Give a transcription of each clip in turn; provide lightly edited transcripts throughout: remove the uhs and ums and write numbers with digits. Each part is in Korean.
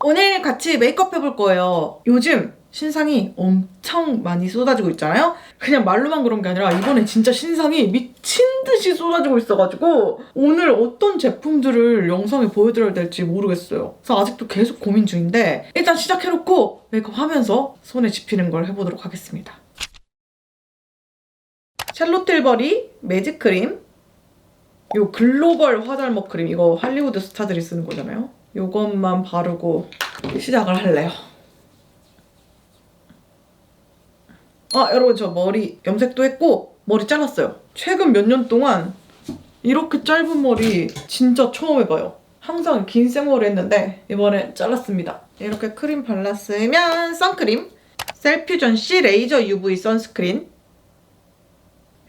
오늘 같이 메이크업 해볼 거예요. 요즘 신상이 엄청 많이 쏟아지고 있잖아요? 그냥 말로만 그런 게 아니라 이번에 진짜 신상이 미친 듯이 쏟아지고 있어가지고 오늘 어떤 제품들을 영상에 보여드려야 될지 모르겠어요. 그래서 아직도 계속 고민 중인데 일단 시작해놓고 메이크업 하면서 손에 집히는 걸 해보도록 하겠습니다. 샬롯 틸버리 매직 크림, 요 글로벌 화잘먹 크림, 이거 할리우드 스타들이 쓰는 거잖아요. 요것만 바르고 시작을 할래요. 여러분, 저 머리 염색도 했고 머리 잘랐어요. 최근 몇 년 동안 이렇게 짧은 머리 진짜 처음 해봐요. 항상 긴 생머리 했는데 이번엔 잘랐습니다. 이렇게 크림 발랐으면 선크림, 셀퓨전시 레이저 UV 선스크린.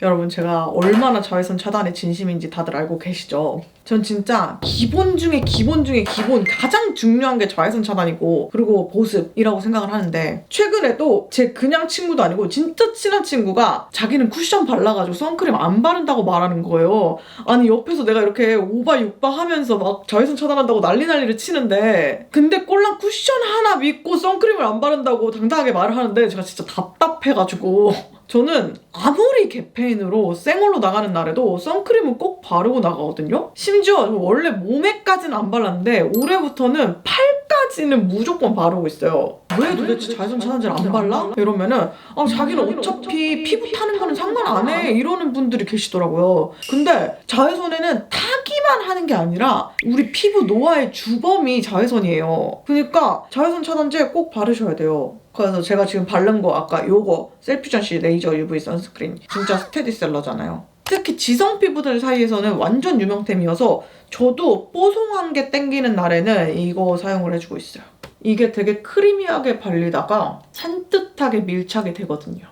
여러분, 제가 얼마나 자외선 차단에 진심인지 다들 알고 계시죠? 전 진짜 기본 중에 기본 중에 기본, 가장 중요한 게 자외선 차단이고 그리고 보습이라고 생각을 하는데, 최근에도 제 그냥 친구도 아니고 진짜 친한 친구가 자기는 쿠션 발라가지고 선크림 안 바른다고 말하는 거예요. 아니, 옆에서 내가 이렇게 오바 육바 하면서 막 자외선 차단한다고 난리를 치는데, 근데 꼴랑 쿠션 하나 믿고 선크림을 안 바른다고 당당하게 말을 하는데 제가 진짜 답답해가지고 저는 아무리 개페인으로 생얼로 나가는 날에도 선크림은 꼭 바르고 나가거든요? 심지어 원래 몸에까지는 안 발랐는데 올해부터는 팔까지는 무조건 바르고 있어요. 왜 도대체 자외선 차단제를 안 발라? 이러면은 자기는 어차피 피부 타는 거는 상관 안 해, 이러는 분들이 계시더라고요. 근데 자외선에는 타기만 하는 게 아니라 우리 피부 노화의 주범이 자외선이에요. 그러니까 자외선 차단제 꼭 바르셔야 돼요. 그래서 제가 지금 바른 거 아까 요거 셀퓨전시 레이저 UV 선스크린 진짜 스테디셀러잖아요. 특히 지성 피부들 사이에서는 완전 유명템이어서 저도 뽀송한 게 땡기는 날에는 이거 사용을 해주고 있어요. 이게 되게 크리미하게 발리다가 산뜻하게 밀착이 되거든요.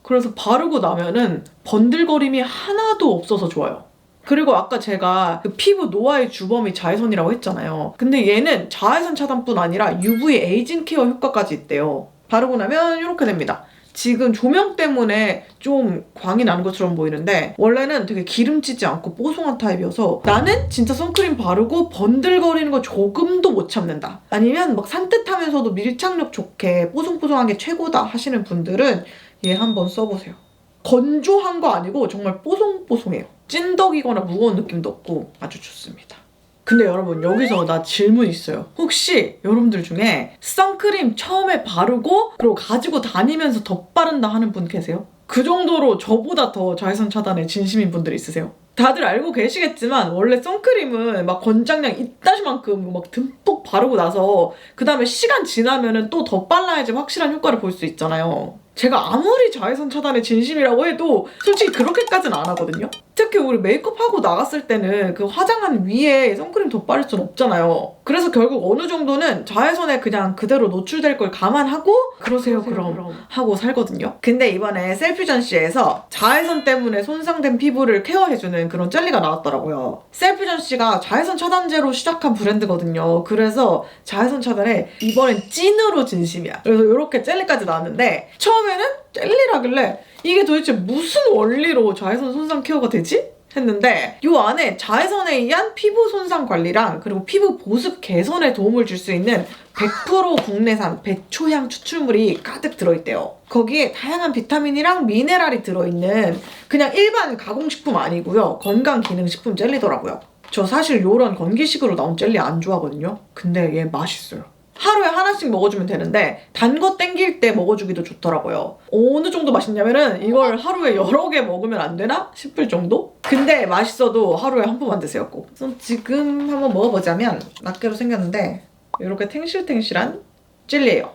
그래서 바르고 나면은 번들거림이 하나도 없어서 좋아요. 그리고 아까 제가 그 피부 노화의 주범이 자외선이라고 했잖아요. 근데 얘는 자외선 차단뿐 아니라 UV 에이징 케어 효과까지 있대요. 바르고 나면 이렇게 됩니다. 지금 조명 때문에 좀 광이 나는 것처럼 보이는데 원래는 되게 기름지지 않고 뽀송한 타입이어서 나는 진짜 선크림 바르고 번들거리는 거 조금도 못 참는다, 아니면 막 산뜻하면서도 밀착력 좋게 뽀송뽀송한 게 최고다 하시는 분들은 얘 한번 써보세요. 건조한 거 아니고 정말 뽀송뽀송해요. 찐덕이거나 무거운 느낌도 없고 아주 좋습니다. 근데 여러분, 여기서 나 질문 있어요. 혹시 여러분들 중에 선크림 처음에 바르고 그리고 가지고 다니면서 덧바른다 하는 분 계세요? 그 정도로 저보다 더 자외선 차단에 진심인 분들 있으세요? 다들 알고 계시겠지만 원래 선크림은 막 권장량 이따시만큼 막 듬뿍 바르고 나서 그 다음에 시간 지나면은 또 덧발라야지 확실한 효과를 볼 수 있잖아요. 제가 아무리 자외선 차단에 진심이라고 해도 솔직히 그렇게까지는 안 하거든요. 특히 우리 메이크업하고 나갔을 때는 그 화장한 위에 선크림 덧바를 순 없잖아요. 그래서 결국 어느 정도는 자외선에 그냥 그대로 노출될 걸 감안하고 그러세요 그럼 하고 살거든요. 근데 이번에 셀퓨전시에서 자외선 때문에 손상된 피부를 케어해주는 그런 젤리가 나왔더라고요. 셀퓨전시가 자외선 차단제로 시작한 브랜드거든요. 그래서 자외선 차단에 이번엔 찐으로 진심이야. 그래서 이렇게 젤리까지 나왔는데 처음에는 젤리라길래 이게 도대체 무슨 원리로 자외선 손상 케어가 되지? 했는데 이 안에 자외선에 의한 피부 손상 관리랑 그리고 피부 보습 개선에 도움을 줄 수 있는 100% 국내산 백초향 추출물이 가득 들어있대요. 거기에 다양한 비타민이랑 미네랄이 들어있는 그냥 일반 가공식품 아니고요. 건강기능식품 젤리더라고요. 저 사실 이런 건기식으로 나온 젤리 안 좋아하거든요. 근데 얘 맛있어요. 하루에 하나씩 먹어주면 되는데 단 거 땡길 때 먹어주기도 좋더라고요. 어느 정도 맛있냐면은 이걸 하루에 여러 개 먹으면 안 되나 싶을 정도? 근데 맛있어도 하루에 한 번만 드세요, 꼭. 그래서 지금 한번 먹어보자면 낱개로 생겼는데 이렇게 탱실탱실한 젤리예요.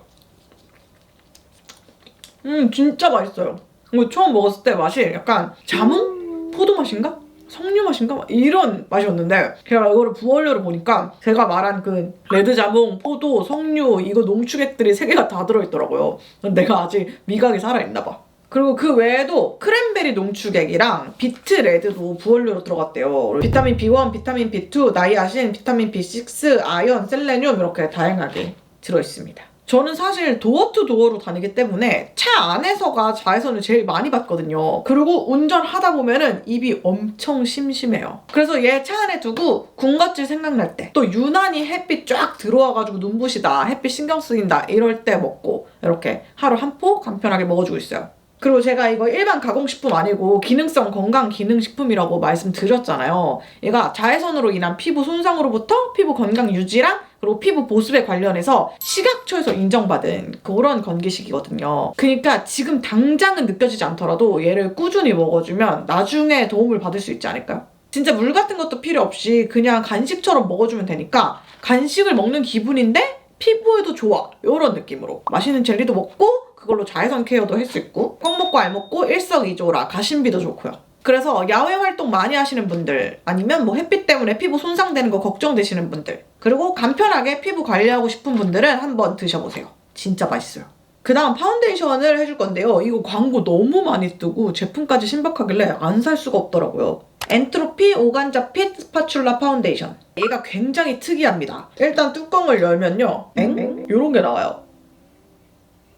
진짜 맛있어요. 이거 처음 먹었을 때 맛이 약간 자몽? 포도 맛인가? 석류 맛인가? 이런 맛이었는데 제가 이거를 부원료로 보니까 제가 말한 그 레드자몽, 포도, 석류 이거 농축액들이 3개가 다 들어있더라고요. 내가 아직 미각이 살아있나 봐. 그리고 그 외에도 크랜베리 농축액이랑 비트 레드도 부원료로 들어갔대요. 비타민 B1, 비타민 B2, 나이아신, 비타민 B6, 아연, 셀레늄 이렇게 다양하게 들어있습니다. 저는 사실 도어 투 도어로 다니기 때문에 차 안에서가 자외선을 제일 많이 받거든요. 그리고 운전하다 보면은 입이 엄청 심심해요. 그래서 얘 차 안에 두고 군것질 생각날 때, 또 유난히 햇빛 쫙 들어와가지고 눈부시다, 햇빛 신경 쓰인다 이럴 때 먹고 이렇게 하루 한 포 간편하게 먹어주고 있어요. 그리고 제가 이거 일반 가공식품 아니고 기능성 건강 기능식품이라고 말씀드렸잖아요. 얘가 자외선으로 인한 피부 손상으로부터 피부 건강 유지랑 그리고 피부 보습에 관련해서 식약처에서 인정받은 그런 건기식이거든요. 그러니까 지금 당장은 느껴지지 않더라도 얘를 꾸준히 먹어주면 나중에 도움을 받을 수 있지 않을까요? 진짜 물 같은 것도 필요 없이 그냥 간식처럼 먹어주면 되니까 간식을 먹는 기분인데 피부에도 좋아, 이런 느낌으로 맛있는 젤리도 먹고 그걸로 자외선 케어도 할 수 있고 꼭 먹고 알 먹고 일석이조라 가심비도 좋고요. 그래서 야외 활동 많이 하시는 분들, 아니면 뭐 햇빛 때문에 피부 손상되는 거 걱정되시는 분들, 그리고 간편하게 피부 관리하고 싶은 분들은 한번 드셔보세요. 진짜 맛있어요. 그 다음 파운데이션을 해줄 건데요. 이거 광고 너무 많이 뜨고 제품까지 신박하길래 안 살 수가 없더라고요. 엔트로피 오간자 핏 스파츌라 파운데이션. 얘가 굉장히 특이합니다. 일단 뚜껑을 열면요, 이런 게 나와요.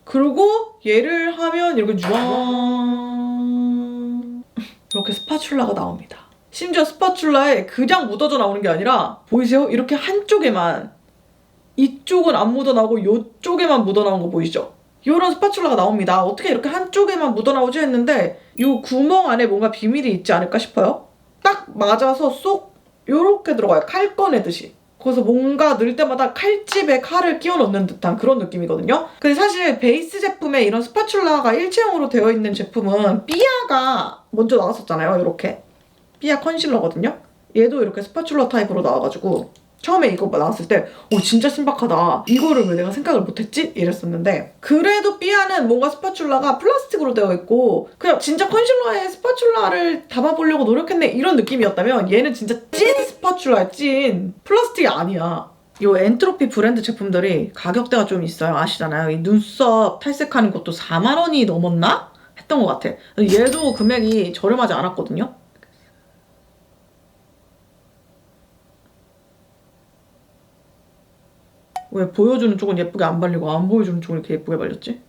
그리고 얘를 하면 이렇게 쫙 이렇게 스파츌라가 나옵니다. 심지어 스파츌라에 그냥 묻어져 나오는 게 아니라 보이세요? 이렇게 한쪽에만, 이쪽은 안 묻어나오고 이쪽에만 묻어나온 거 보이시죠? 이런 스파츌라가 나옵니다. 어떻게 이렇게 한쪽에만 묻어나오지 했는데 이 구멍 안에 뭔가 비밀이 있지 않을까 싶어요. 딱 맞아서 쏙 이렇게 들어가요. 칼 꺼내듯이. 그래서 뭔가 넣을 때마다 칼집에 칼을 끼워 넣는 듯한 그런 느낌이거든요. 근데 사실 베이스 제품에 이런 스파츌라가 일체형으로 되어 있는 제품은 삐아가 먼저 나왔었잖아요. 이렇게. 삐아 컨실러거든요. 얘도 이렇게 스파츌라 타입으로 나와가지고 처음에 이거 나왔을 때 진짜 신박하다. 이거를 왜 내가 생각을 못했지? 이랬었는데 그래도 삐아는 뭔가 스파츌라가 플라스틱으로 되어 있고 그냥 진짜 컨실러에 스파츌라를 담아보려고 노력했네 이런 느낌이었다면 얘는 진짜 찐 스파츌라야. 찐. 플라스틱이 아니야. 이 엔트로피 브랜드 제품들이 가격대가 좀 있어요. 아시잖아요. 이 눈썹 탈색하는 것도 4만 원이 넘었나? 했던 것 같아. 얘도 금액이 저렴하지 않았거든요. 왜 보여주는 쪽은 예쁘게 안 발리고 안 보여주는 쪽은 이렇게 예쁘게 발렸지?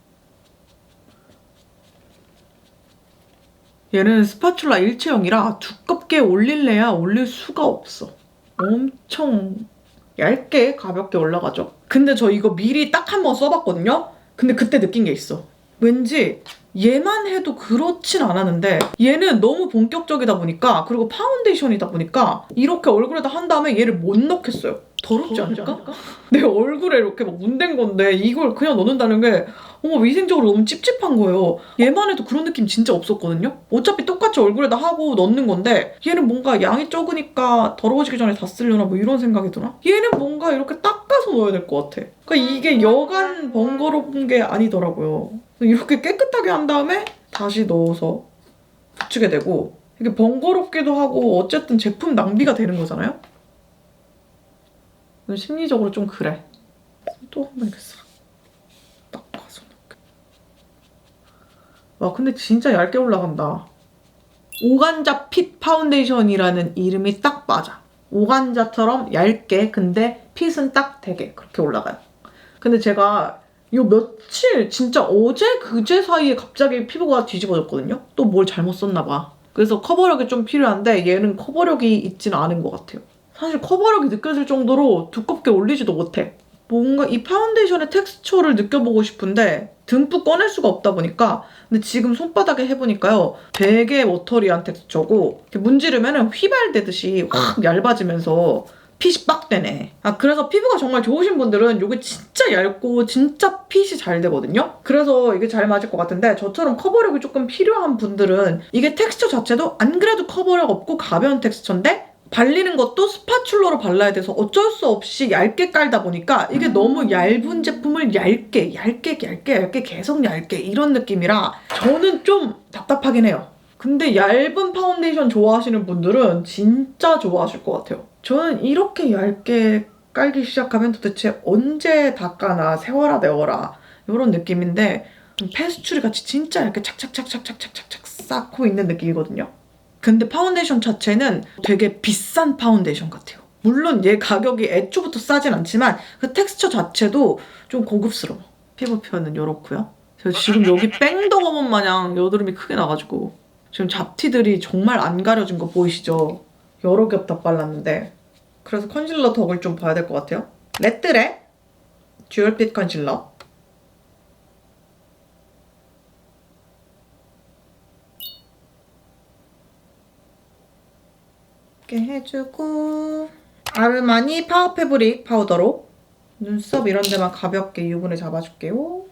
얘는 스파츌라 일체형이라 두껍게 올릴래야 올릴 수가 없어. 엄청 얇게 가볍게 올라가죠. 근데 저 이거 미리 딱 한 번 써봤거든요? 근데 그때 느낀 게 있어. 왠지 얘만 해도 그렇진 않았는데 얘는 너무 본격적이다 보니까, 그리고 파운데이션이다 보니까 이렇게 얼굴에다 한 다음에 얘를 못 넣겠어요. 더럽지 않을까? 내 얼굴에 이렇게 막 문댄 건데 이걸 그냥 넣는다는 게 위생적으로 너무 찝찝한 거예요. 얘만 해도 그런 느낌 진짜 없었거든요? 어차피 똑같이 얼굴에다 하고 넣는 건데 얘는 뭔가 양이 적으니까 더러워지기 전에 다 쓰려나 뭐 이런 생각이 드나? 얘는 뭔가 이렇게 닦아서 넣어야 될 것 같아. 그러니까 이게 여간 번거로운 게 아니더라고요. 이렇게 깨끗하게 한 다음에 다시 넣어서 붙이게 되고 이게 번거롭기도 하고 어쨌든 제품 낭비가 되는 거잖아요? 심리적으로 좀 그래. 또 한 번 이렇게 싹 닦아서 넣게. 와 근데 진짜 얇게 올라간다. 오간자 핏 파운데이션이라는 이름이 딱 맞아. 오간자처럼 얇게, 근데 핏은 딱 되게 그렇게 올라가요. 근데 제가 요 며칠 진짜 어제 그제 사이에 갑자기 피부가 뒤집어졌거든요. 또 뭘 잘못 썼나 봐. 그래서 커버력이 좀 필요한데 얘는 커버력이 있지는 않은 것 같아요. 사실 커버력이 느껴질 정도로 두껍게 올리지도 못해. 뭔가 이 파운데이션의 텍스처를 느껴보고 싶은데 듬뿍 꺼낼 수가 없다 보니까, 근데 지금 손바닥에 해보니까요 되게 워터리한 텍스처고 이렇게 문지르면 휘발되듯이 확 얇아지면서 핏이 빡 되네. 그래서 피부가 정말 좋으신 분들은 이게 진짜 얇고 진짜 핏이 잘 되거든요. 그래서 이게 잘 맞을 것 같은데 저처럼 커버력이 조금 필요한 분들은 이게 텍스처 자체도 안 그래도 커버력 없고 가벼운 텍스처인데 발리는 것도 스파츌러로 발라야 돼서 어쩔 수 없이 얇게 깔다 보니까 이게 너무 얇은 제품을 얇게 계속 얇게 이런 느낌이라 저는 좀 답답하긴 해요. 근데 얇은 파운데이션 좋아하시는 분들은 진짜 좋아하실 것 같아요. 저는 이렇게 쌓기 깔기 시작하면 도대체 언제 닦아나 세워라 내워라 이런 느낌인데 페스츄리 같이 진짜 이렇게 착착착착착착착 쌓고 있는 느낌이거든요. 근데 파운데이션 자체는 되게 비싼 파운데이션 같아요. 물론 얘 가격이 애초부터 싸진 않지만 그 텍스처 자체도 좀 고급스러워. 피부 표현은 이렇고요. 제가 지금 여기 뺑덕어먼 마냥 여드름이 크게 나가지고 지금 잡티들이 정말 안 가려진 거 보이시죠? 여러 겹 다 발랐는데 그래서 컨실러 덕을 좀 봐야 될 것 같아요. 레뜨레 듀얼핏 컨실러 이렇게 해주고 아르마니 파워 패브릭 파우더로 눈썹 이런 데만 가볍게 유분을 잡아줄게요.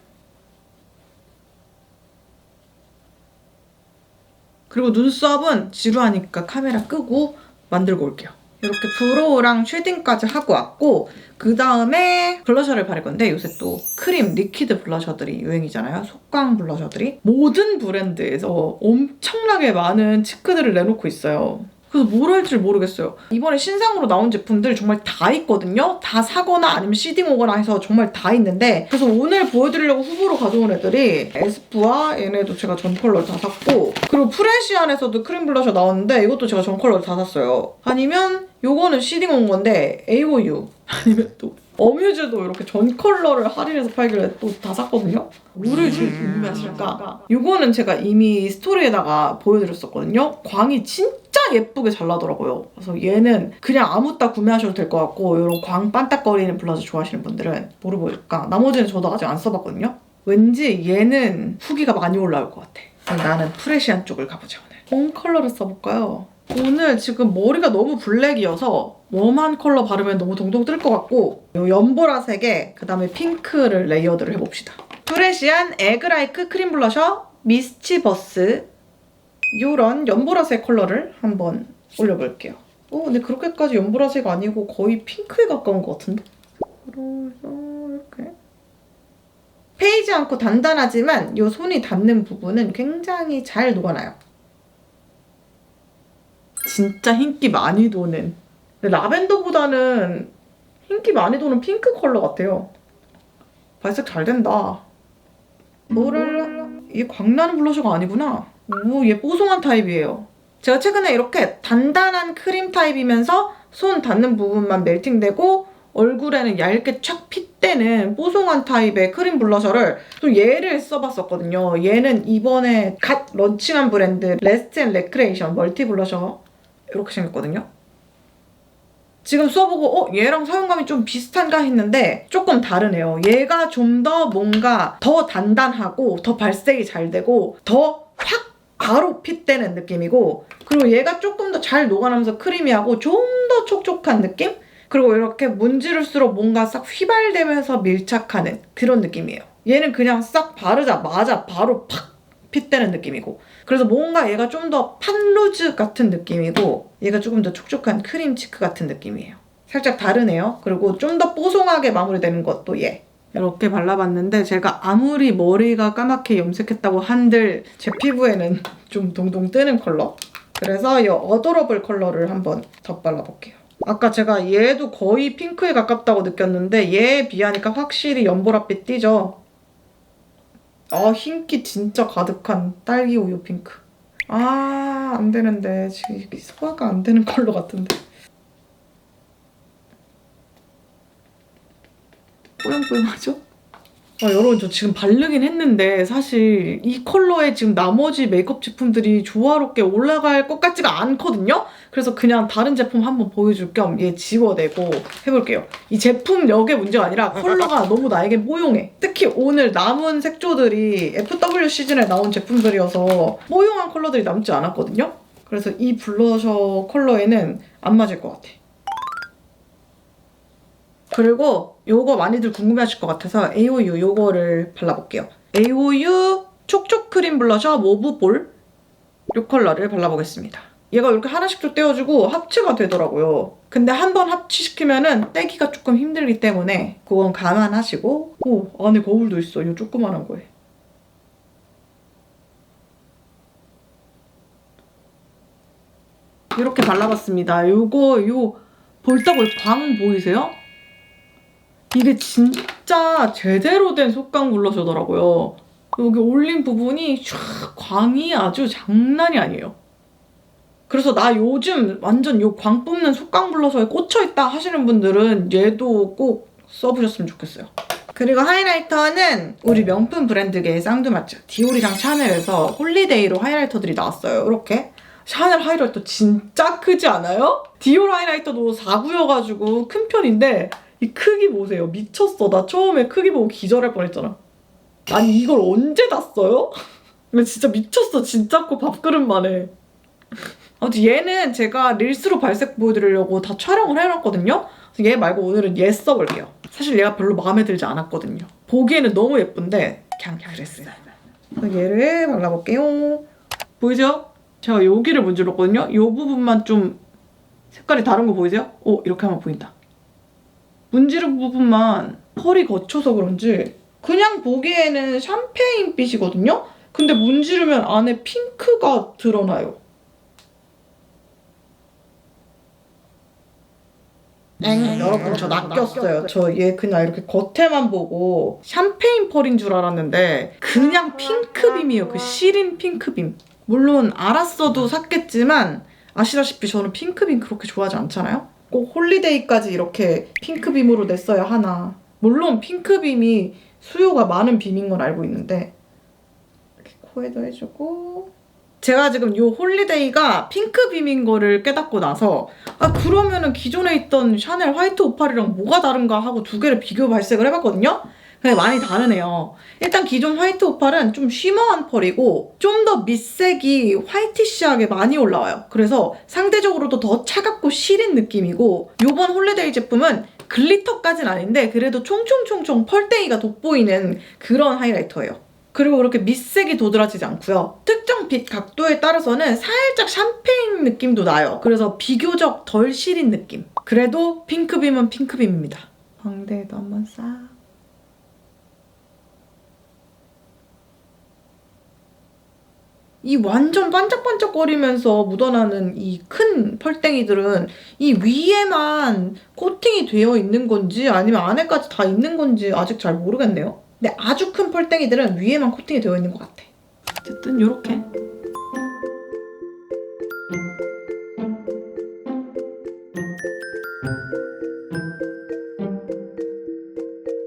그리고 눈썹은 지루하니까 카메라 끄고 만들고 올게요. 이렇게 브로우랑 쉐딩까지 하고 왔고 그 다음에 블러셔를 바를 건데 요새 또 크림, 리퀴드 블러셔들이 유행이잖아요. 속광 블러셔들이. 모든 브랜드에서 엄청나게 많은 치크들을 내놓고 있어요. 그래서 뭘 할지 모르겠어요. 이번에 신상으로 나온 제품들 정말 다 있거든요. 다 사거나 아니면 시딩 오거나 해서 정말 다 있는데 그래서 오늘 보여드리려고 후보로 가져온 애들이 에스쁘와 얘네도 제가 전 컬러를 다 샀고 그리고 프레시안에서도 크림 블러셔 나왔는데 이것도 제가 전 컬러를 다 샀어요. 아니면 요거는 시딩 온 건데 AOU 아니면 또 어뮤즈도 이렇게 전 컬러를 할인해서 팔길래 또 다 샀거든요. 뭐를 제일 궁금해하실까? 이거는 제가 이미 스토리에다가 보여드렸었거든요. 광이 진짜 예쁘게 잘 나더라고요. 그래서 얘는 그냥 아무 따 구매하셔도 될 것 같고 이런 광 반딱거리는 블러셔 좋아하시는 분들은 뭐를 보일까? 나머지는 저도 아직 안 써봤거든요. 왠지 얘는 후기가 많이 올라올 것 같아. 나는 프레시안 쪽을 가보자 오늘. 뭔 컬러를 써볼까요? 오늘 지금 머리가 너무 블랙이어서 웜한 컬러 바르면 너무 동동 뜰 것 같고 이 연보라색에 그다음에 핑크를 레이어드를 해봅시다. 프레시안 에그라이크 크림 블러셔 미스치버스 이런 연보라색 컬러를 한번 올려볼게요. 근데 그렇게까지 연보라색 아니고 거의 핑크에 가까운 것 같은데? 그래서 이렇게 패이지 않고 단단하지만 이 손이 닿는 부분은 굉장히 잘 녹아나요. 진짜 흰기 많이 도는 근데 라벤더보다는 흰기 많이 도는 핑크 컬러 같아요. 발색 잘 된다. 이게 광나는 블러셔가 아니구나. 얘 뽀송한 타입이에요. 제가 최근에 이렇게 단단한 크림 타입이면서 손 닿는 부분만 멜팅되고 얼굴에는 얇게 촥 핏대는 뽀송한 타입의 크림 블러셔를 또 얘를 써봤었거든요. 얘는 이번에 갓 런칭한 브랜드 레스트 앤 레크레이션 멀티 블러셔 이렇게 생겼거든요. 지금 써보고 얘랑 사용감이 좀 비슷한가 했는데 조금 다르네요. 얘가 좀 더 뭔가 더 단단하고 더 발색이 잘 되고 더 확 바로 핏되는 느낌이고 그리고 얘가 조금 더 잘 녹아나면서 크리미하고 좀 더 촉촉한 느낌? 그리고 이렇게 문지를수록 뭔가 싹 휘발되면서 밀착하는 그런 느낌이에요. 얘는 그냥 싹 바르자마자 바로 팍 핏되는 느낌이고 그래서 뭔가 얘가 좀 더 팥루즈 같은 느낌이고 얘가 조금 더 촉촉한 크림 치크 같은 느낌이에요. 살짝 다르네요. 그리고 좀 더 뽀송하게 마무리되는 것도 얘. 이렇게 발라봤는데 제가 아무리 머리가 까맣게 염색했다고 한들 제 피부에는 좀 동동 뜨는 컬러. 그래서 이 어도러블 컬러를 한번 덧발라볼게요. 아까 제가 얘도 거의 핑크에 가깝다고 느꼈는데 얘에 비하니까 확실히 연보라빛 띄죠? 흰기 진짜 가득한 딸기 우유 핑크. 안 되는데 지금 이게 소화가 안 되는 컬러 같은데. 뽀용뽀용하죠? 여러분 저 지금 바르긴 했는데 사실 이 컬러에 지금 나머지 메이크업 제품들이 조화롭게 올라갈 것 같지가 않거든요? 그래서 그냥 다른 제품 한번 보여줄 겸 얘 지워내고 해볼게요. 이 제품력의 문제가 아니라 컬러가 너무 나에게 뽀용해. 특히 오늘 남은 색조들이 FW 시즌에 나온 제품들이어서 뽀용한 컬러들이 남지 않았거든요? 그래서 이 블러셔 컬러에는 안 맞을 것 같아. 그리고 요거 많이들 궁금해하실 것 같아서 AOU 요거를 발라볼게요. AOU 촉촉 크림 블러셔 모브볼 요 컬러를 발라보겠습니다. 얘가 이렇게 하나씩 좀 떼어주고 합체가 되더라고요. 근데 한번 합치시키면은 떼기가 조금 힘들기 때문에 그건 감안하시고 안에 거울도 있어. 요 조그만한 거에. 이렇게 발라봤습니다. 요 볼따구에 광 보이세요? 이게 진짜 제대로 된 속광 블러셔더라고요. 여기 올린 부분이 쫙 광이 아주 장난이 아니에요. 그래서 나 요즘 완전 요 광 뿜는 속광 블러셔에 꽂혀있다 하시는 분들은 얘도 꼭 써보셨으면 좋겠어요. 그리고 하이라이터는 우리 명품 브랜드계의 쌍두마차 디올이랑 샤넬에서 홀리데이로 하이라이터들이 나왔어요. 이렇게. 샤넬 하이라이터 진짜 크지 않아요? 디올 하이라이터도 4구여가지고 큰 편인데 이 크기 보세요. 미쳤어. 나 처음에 크기 보고 기절할 뻔했잖아. 아니 이걸 언제 다 써요? 진짜 미쳤어. 진짜 커. 밥그릇만 해. 아무튼 얘는 제가 릴스로 발색 보여드리려고 다 촬영을 해놨거든요? 그래서 얘 말고 오늘은 얘 써볼게요. 사실 얘가 별로 마음에 들지 않았거든요. 보기에는 너무 예쁜데 그냥 그랬어요. 얘를 발라볼게요. 보이죠? 제가 여기를 문질렀거든요? 이 부분만 좀 색깔이 다른 거 보이세요? 오, 이렇게 하면 보인다. 문지른 부분만 펄이 거쳐서 그런지 그냥 보기에는 샴페인빛이거든요? 근데 문지르면 안에 핑크가 드러나요. 여러분 저 낚였어요. 저 얘 그냥 이렇게 겉에만 보고 샴페인 펄인 줄 알았는데 그냥 핑크빔이에요. 그 시린 핑크빔. 물론 알았어도 샀겠지만 아시다시피 저는 핑크빔 그렇게 좋아하지 않잖아요? 꼭 홀리데이까지 이렇게 핑크빔으로 냈어야 하나. 물론 핑크빔이 수요가 많은 빔인 건 알고 있는데 이렇게 코에도 해주고 제가 지금 이 홀리데이가 핑크빔인 거를 깨닫고 나서 아 그러면은 기존에 있던 샤넬 화이트 오팔이랑 뭐가 다른가 하고 두 개를 비교 발색을 해봤거든요? 근데 많이 다르네요. 일단 기존 화이트 오팔은 좀 쉬머한 펄이고 좀 더 밑색이 화이티시하게 많이 올라와요. 그래서 상대적으로도 더 차갑고 시린 느낌이고 이번 홀리데이 제품은 글리터까지는 아닌데 그래도 총총총총 펄땡이가 돋보이는 그런 하이라이터예요. 그리고 그렇게 밑색이 도드라지지 않고요. 특정 빛 각도에 따라서는 살짝 샴페인 느낌도 나요. 그래서 비교적 덜 시린 느낌. 그래도 핑크빔은 핑크빔입니다. 광대에도 한번 싹. 이 완전 반짝반짝거리면서 묻어나는 이 큰 펄땡이들은 이 위에만 코팅이 되어 있는 건지 아니면 안에까지 다 있는 건지 아직 잘 모르겠네요. 근데 아주 큰 펄땡이들은 위에만 코팅이 되어 있는 것 같아. 어쨌든 요렇게.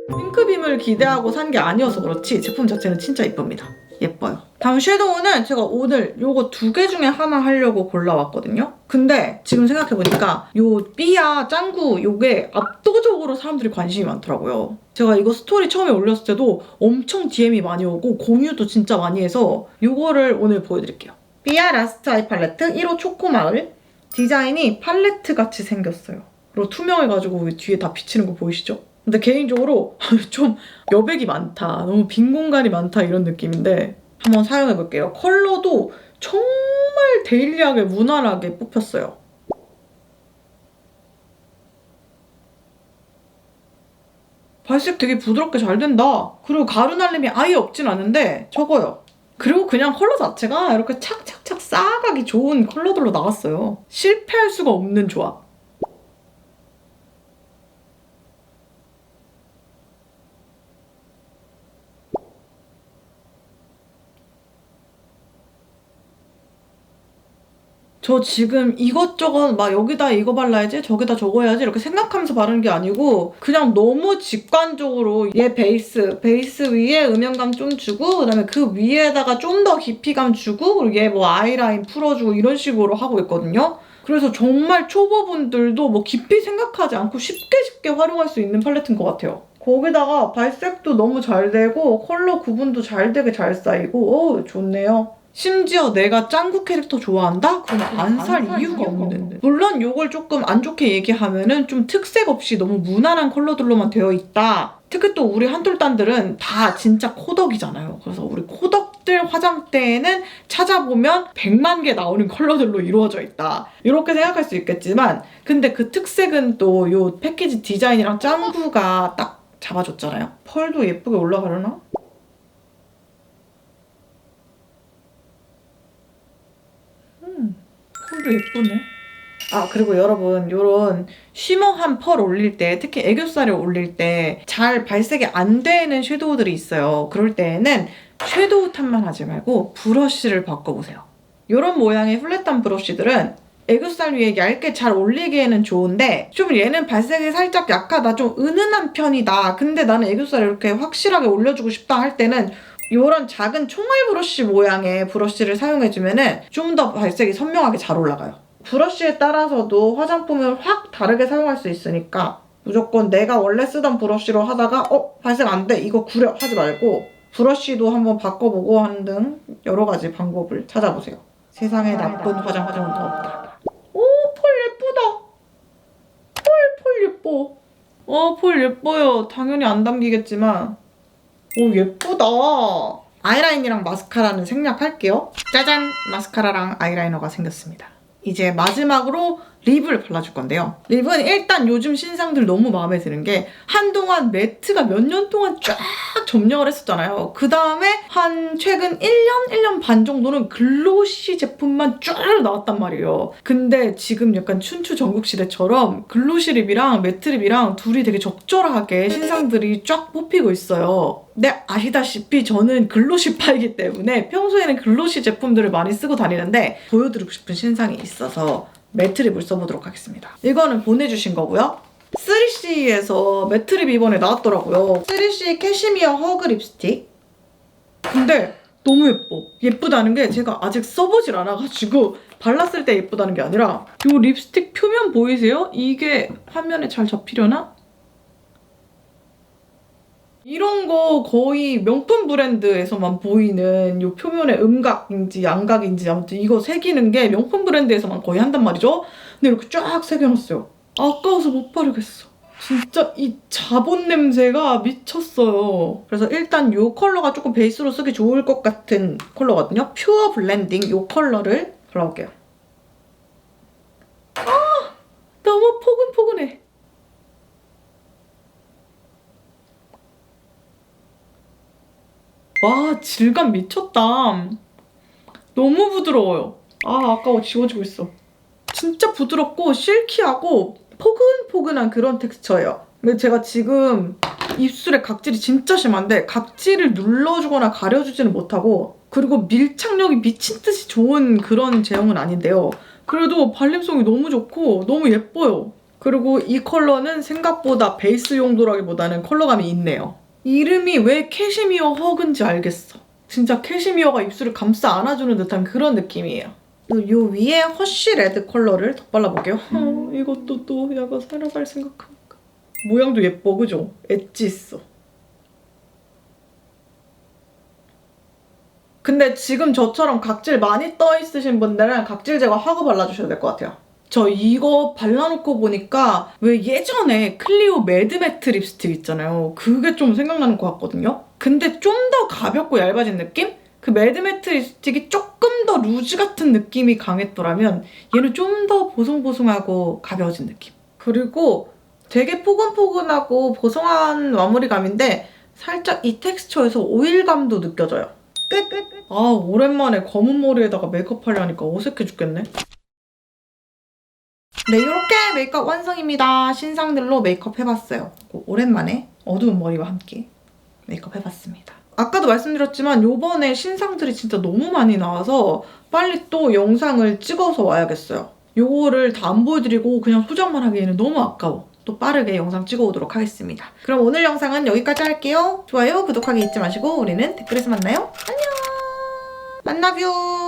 핑크빔을 기대하고 산 게 아니어서 그렇지 제품 자체는 진짜 예쁩니다. 예뻐요. 다음 섀도우는 제가 오늘 요거 두 개 중에 하나 하려고 골라왔거든요. 근데 지금 생각해보니까 요 삐아 짱구 요게 압도적으로 사람들이 관심이 많더라고요. 제가 이거 스토리 처음에 올렸을 때도 엄청 DM이 많이 오고 공유도 진짜 많이 해서 요거를 오늘 보여드릴게요. 삐아 라스트 아이 팔레트 1호 초코마을. 디자인이 팔레트 같이 생겼어요. 그리고 투명해가지고 뒤에 다 비치는 거 보이시죠? 근데 개인적으로 좀 여백이 많다, 너무 빈 공간이 많다 이런 느낌인데 한번 사용해볼게요. 컬러도 정말 데일리하게 무난하게 뽑혔어요. 발색 되게 부드럽게 잘 된다. 그리고 가루 날림이 아예 없진 않은데 적어요. 그리고 그냥 컬러 자체가 이렇게 착착착 쌓아가기 좋은 컬러들로 나왔어요. 실패할 수가 없는 조합. 저 지금 이것저것 막 여기다 이거 발라야지 저기다 저거 해야지 이렇게 생각하면서 바르는 게 아니고 그냥 너무 직관적으로 얘 베이스 위에 음영감 좀 주고 그다음에 그 위에다가 좀 더 깊이감 주고 그리고 얘 뭐 아이라인 풀어주고 이런 식으로 하고 있거든요. 그래서 정말 초보분들도 뭐 깊이 생각하지 않고 쉽게 활용할 수 있는 팔레트인 것 같아요. 거기다가 발색도 너무 잘 되고 컬러 구분도 잘 되게 잘 쌓이고 좋네요. 심지어 내가 짱구 캐릭터 좋아한다? 그러면 안 살 이유가 없는. 물론 이걸 조금 안 좋게 얘기하면은 좀 특색 없이 너무 무난한 컬러들로만 되어 있다. 특히 또 우리 한돌단들은 다 진짜 코덕이잖아요. 그래서 우리 코덕들 화장대에는 찾아보면 100만 개 나오는 컬러들로 이루어져 있다. 이렇게 생각할 수 있겠지만 근데 그 특색은 또 이 패키지 디자인이랑 짱구가 딱 잡아줬잖아요. 펄도 예쁘게 올라가려나? 펄도 예쁘네. 아 그리고 여러분 요런 쉬머한 펄 올릴 때 특히 애교살을 올릴 때 잘 발색이 안 되는 섀도우들이 있어요. 그럴 때에는 섀도우 탓만 하지 말고 브러쉬를 바꿔보세요. 요런 모양의 플랫한 브러쉬들은 애교살 위에 얇게 잘 올리기에는 좋은데 좀 얘는 발색이 살짝 약하다, 좀 은은한 편이다. 근데 나는 애교살 이렇게 확실하게 올려주고 싶다 할 때는 이런 작은 총알 브러쉬 모양의 브러쉬를 사용해주면 좀 더 발색이 선명하게 잘 올라가요. 브러쉬에 따라서도 화장품을 확 다르게 사용할 수 있으니까 무조건 내가 원래 쓰던 브러쉬로 하다가 발색 안 돼, 이거 구려 하지 말고 브러쉬도 한번 바꿔보고 하는 등 여러 가지 방법을 찾아보세요. 세상에 나쁜 화장품은 더 없다. 오, 펄 예쁘다. 펄 예뻐. 펄 예뻐요. 당연히 안 담기겠지만. 오, 예쁘다. 아이라인이랑 마스카라는 생략할게요. 짜잔! 마스카라랑 아이라이너가 생겼습니다. 이제 마지막으로 립을 발라줄 건데요. 립은 일단 요즘 신상들 너무 마음에 드는 게 한동안 매트가 몇 년 동안 쫙 점령을 했었잖아요. 그 다음에 한 최근 1년 반 정도는 글로시 제품만 쭉 나왔단 말이에요. 근데 지금 약간 춘추 전국시대처럼 글로시 립이랑 매트 립이랑 둘이 되게 적절하게 신상들이 쫙 뽑히고 있어요. 근데 아시다시피 저는 글로시파이기 때문에 평소에는 글로시 제품들을 많이 쓰고 다니는데 보여드리고 싶은 신상이 있어서 매트립을 써보도록 하겠습니다. 이거는 보내주신 거고요. 3CE에서 매트립 이번에 나왔더라고요. 3CE 캐시미어 허그 립스틱. 근데 너무 예뻐. 예쁘다는 게 제가 아직 써보질 않아가지고 발랐을 때 예쁘다는 게 아니라 이 립스틱 표면 보이세요? 이게 화면에 잘 잡히려나? 이런 거 거의 명품 브랜드에서만 보이는 이 표면의 음각인지 양각인지 아무튼 이거 새기는 게 명품 브랜드에서만 거의 한단 말이죠. 근데 이렇게 쫙 새겨놨어요. 아까워서 못 바르겠어. 진짜 이 자본 냄새가 미쳤어요. 그래서 일단 이 컬러가 조금 베이스로 쓰기 좋을 것 같은 컬러거든요. 퓨어 블렌딩 이 컬러를 발라볼게요. 아! 너무 포근포근해. 와, 질감 미쳤다. 너무 부드러워요. 아까워. 지워지고 있어. 진짜 부드럽고 실키하고 포근포근한 그런 텍스처예요. 근데 제가 지금 입술에 각질이 진짜 심한데 각질을 눌러주거나 가려주지는 못하고, 그리고 밀착력이 미친 듯이 좋은 그런 제형은 아닌데요. 그래도 발림성이 너무 좋고 너무 예뻐요. 그리고 이 컬러는 생각보다 베이스 용도라기보다는 컬러감이 있네요. 이름이 왜 캐시미어 허그인지 알겠어. 진짜 캐시미어가 입술을 감싸 안아주는 듯한 그런 느낌이에요. 요 위에 허쉬 레드 컬러를 덧발라볼게요. 이것도 또 약간 살아갈 생각하니까. 모양도 예뻐, 그죠? 엣지 있어. 근데 지금 저처럼 각질 많이 떠있으신 분들은 각질 제거하고 발라주셔야 될 것 같아요. 저 이거 발라놓고 보니까 왜 예전에 클리오 매드 매트 립스틱 있잖아요. 그게 좀 생각나는 것 같거든요. 근데 좀 더 가볍고 얇아진 느낌? 그 매드 매트 립스틱이 조금 더 루즈 같은 느낌이 강했더라면 얘는 좀 더 보송보송하고 가벼워진 느낌. 그리고 되게 포근포근하고 보송한 마무리감인데 살짝 이 텍스처에서 오일감도 느껴져요. 끝! 오랜만에 검은 머리에다가 메이크업 하려니까 어색해 죽겠네. 네, 이렇게 메이크업 완성입니다. 신상들로 메이크업 해봤어요. 오랜만에 어두운 머리와 함께 메이크업 해봤습니다. 아까도 말씀드렸지만 요번에 신상들이 진짜 너무 많이 나와서 빨리 또 영상을 찍어서 와야겠어요. 요거를 다 안 보여드리고 그냥 소장만 하기에는 너무 아까워. 또 빠르게 영상 찍어오도록 하겠습니다. 그럼 오늘 영상은 여기까지 할게요. 좋아요, 구독하기 잊지 마시고 우리는 댓글에서 만나요. 안녕! 만나뷰!